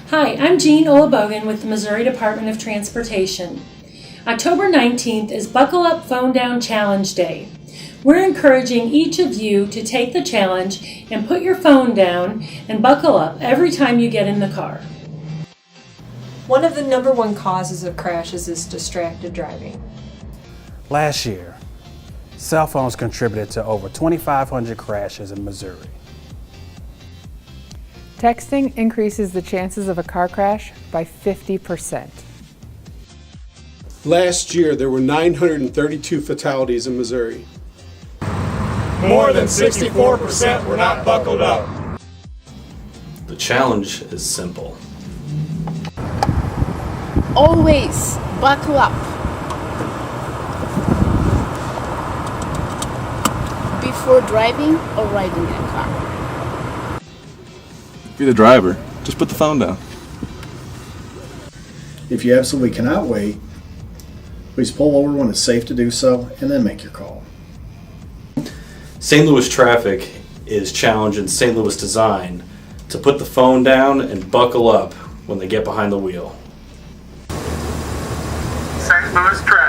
Hi, I'm Jean Olabogan with the Missouri Department of Transportation. October 19th is Buckle Up Phone Down Challenge Day. We're encouraging each of you to take the challenge and put your phone down and buckle up every time you get in the car. One of the number one causes of crashes is distracted driving. Last year, cell phones contributed to over 2,500 crashes in Missouri. Texting increases the chances of a car crash by 50%. Last year, there were 932 fatalities in Missouri. More than 64% were not buckled up. The challenge is simple. Always buckle up. Before driving or riding in a car. If you're the driver, just put the phone down. If you absolutely cannot wait, please pull over when it's safe to do so and then make your call. St. Louis traffic is challenging St. Louis design to put the phone down and buckle up when they get behind the wheel. St. Louis traffic.